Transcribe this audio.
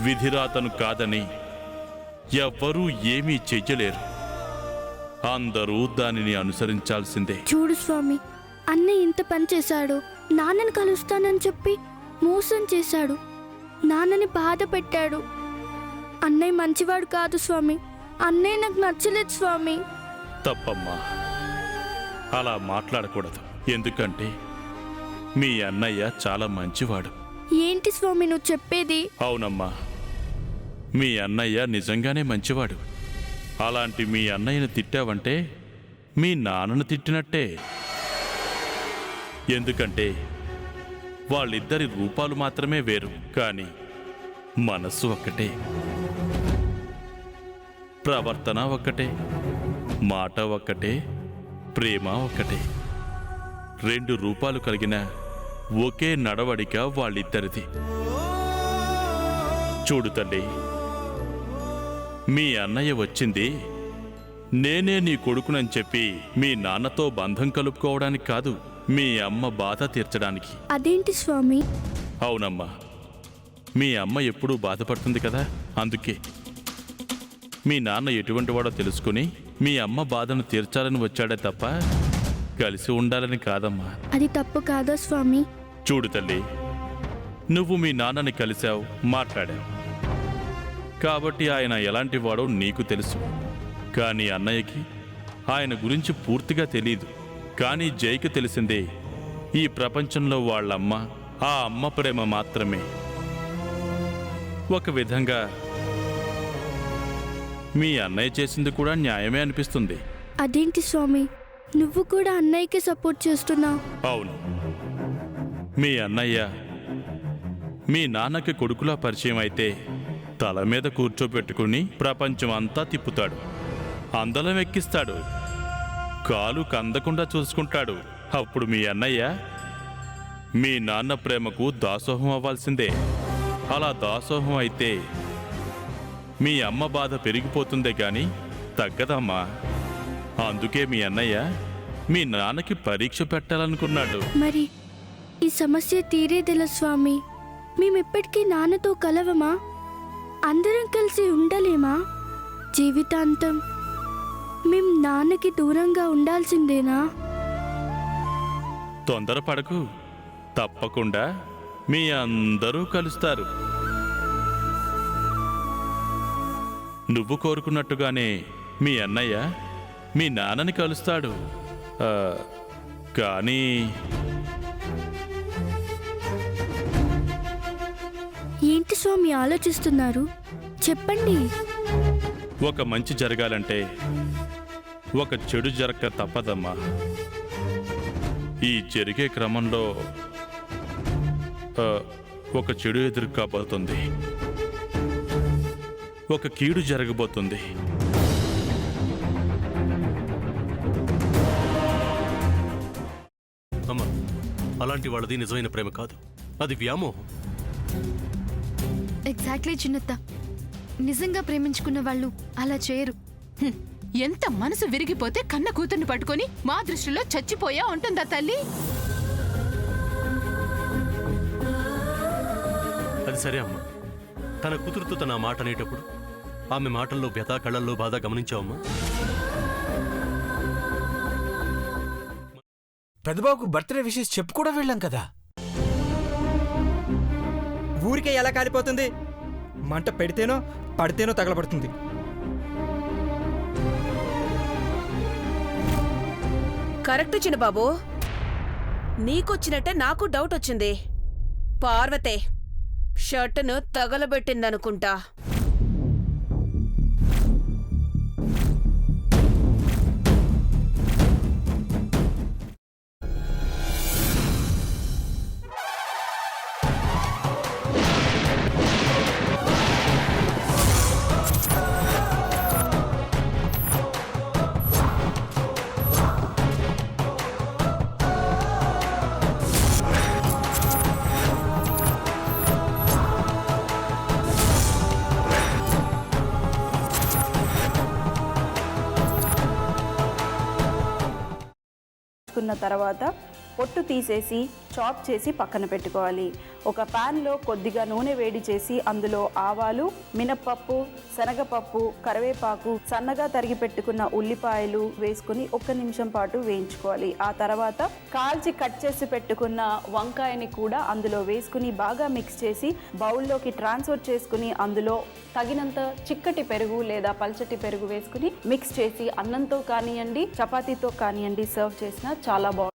విధిరాతను కాదని ఎవ్వరూ ఏమీ చెయ్యలేరు. అందరూ దానిని అనుసరించాల్సిందే. చూడు స్వామి, అన్నయ్య ఇంత పని చేశాడు. నాన్నని కలుస్తానని చెప్పి మోసం చేశాడు. నాన్నని బాధ పెట్టాడు. అన్నయ్య మంచివాడు కాదు స్వామి. అన్నయ్య నాకు నచ్చలేదు స్వామి. తప్పమ్మా, అలా మాట్లాడకూడదు. ఎందుకంటే మీ అన్నయ్య చాలా మంచివాడు. ఏంటి స్వామి నువ్వు చెప్పేది? అవునమ్మా, మీ అన్నయ్య నిజంగానే మంచివాడు. అలాంటి మీ అన్నయ్యను తిట్టావంటే మీ నాన్నను తిట్టినట్టే. ఎందుకంటే వాళ్ళిద్దరి రూపాలు మాత్రమే వేరు, కానీ మనస్సు ఒక్కటే, ప్రవర్తన ఒక్కటే, మాట ఒక్కటే, ప్రేమ ఒక్కటే. 2 రూపాలు కలిగిన ఒకే నడవడిక వాళ్ళిద్దరిది. చూడు తల్లి, మీ అన్నయ్య వచ్చింది నేనే నీ కొడుకునని చెప్పి మీ నాన్నతో బంధం కలుపుకోవడానికి కాదు, మీ అమ్మ బాధ తీర్చడానికి. అదేంటి స్వామి? అవునమ్మా, మీ అమ్మ ఎప్పుడూ బాధపడుతుంది కదా, అందుకే మీ నాన్న ఎటువంటి వాడో తెలుసుకుని మీ అమ్మ బాధను తీర్చాలని వచ్చాడే తప్ప కలిసి ఉండాలని కాదమ్మా. అది తప్పు కాదా స్వామి? చూడు తల్లి, నువ్వు మీ నాన్నని కలిశావు, మాట్లాడావు కాబట్టి ఆయన ఎలాంటి వాడో నీకు తెలుసు. కానీ అన్నయ్యకి ఆయన గురించి పూర్తిగా తెలీదు. కానీ జైకి తెలిసిందే ఈ ప్రపంచంలో వాళ్ళమ్మ, ఆ అమ్మ ప్రేమ మాత్రమే. ఒక విధంగా మీ అన్నయ్య చేసింది కూడా న్యాయమే అనిపిస్తుంది. అదేంటి స్వామి, నువ్వు కూడా అన్నయ్యకి సపోర్ట్ చేస్తున్నావు? అవును, మీ అన్నయ్య మీ నాన్నకి కొడుకులా పరిచయం అయితే తల మీద కూర్చోబెట్టుకుని ప్రపంచం అంతా తిప్పుతాడు, అందలం ఎక్కిస్తాడు, కాలు కందకుండా చూసుకుంటాడు. అప్పుడు మీ అన్నయ్య మీ నాన్న ప్రేమకు దాసోహం అవ్వాల్సిందే. అలా దాసోహం అయితే మీ అమ్మ బాధ పెరిగిపోతుందే గాని తగ్గదమ్మా. అందుకే మీ అన్నయ్య మీ నాన్నకి పరీక్ష పెట్టాలనుకున్నాడు. మరి ఈ సమస్య తీరేదెలా స్వామి? మేమెప్పటికీ నాన్నతో కలవమా? అందరం కలిసి ఉండలేమా? జీవితాంతం మేం నాన్నకి దూరంగా ఉండాల్సిందేనా? తొందరపడకు, తప్పకుండా మీ అందరూ కలుస్తారు. నువ్వు కోరుకున్నట్టుగానే మీ అన్నయ్య మీ నాన్నని కలుస్తాడు. కానీ ఏంటి స్వామి ఆలోచిస్తున్నారు? చెప్పండి. ఒక మంచి జరగాలంటే ఒక చెడు జరగక తప్పదమ్మా. ఈ జరిగే క్రమంలో ఒక చెడు ఎదురు కాబోతుంది, ఒక కీడు జరగబోతుంది. అమ్మా, అలాంటి వాళ్ళది నిజమైన ప్రేమ కాదు, అది వ్యామోహం. ఎగ్జాక్ట్లీ చిన్నత్త, నిజంగా ప్రేమించుకున్న వాళ్ళు అలా చేయరు. ఎంత మనసు విరిగిపోతే కన్న కూతుర్ని పట్టుకొని మా దృష్టిలో చచ్చిపోయా ఉంటుందా తల్లి? అది సరే అమ్మా, తన కూతురుతో తన మాట అనేటప్పుడు ఆమె మాటల్లో వ్యథ, కళ్ళల్లో బాధ గమనించావమ్మా? పెద్దబాబుకు బర్త్డే విషెస్ చెప్పు కూడా వెళ్ళాం కదా. ఊరికే ఎలా కాలిపోతుంది? మంట పెడితేనో పడితేనో తగలబడుతుంది. కరెక్ట్ చిన్నబాబు, నీకొచ్చినట్టే నాకు డౌట్ వచ్చింది. పార్వతే షర్టును తగలబెట్టిందనుకుంటా. తర్వాత పొట్టు తీసేసి చాప్ చేసి పక్కన పెట్టుకోవాలి. ఒక ప్యాన్లో కొద్దిగా నూనె వేడి చేసి అందులో ఆవాలు, మినప్పప్పు, శనగపప్పు, కరివేపాకు, సన్నగా తరిగి పెట్టుకున్న ఉల్లిపాయలు వేసుకుని 1 నిమిషం పాటు వేయించుకోవాలి. ఆ తర్వాత కాల్చి కట్ చేసి పెట్టుకున్న వంకాయని కూడా అందులో వేసుకుని బాగా మిక్స్ చేసి బౌల్లోకి ట్రాన్స్ఫర్ చేసుకుని అందులో తగినంత చిక్కటి పెరుగు లేదా పల్చటి పెరుగు వేసుకుని మిక్స్ చేసి అన్నంతో కానివ్వండి, చపాతీతో కానివ్వండి సర్వ్ చేసినా చాలా బాగుంటుంది.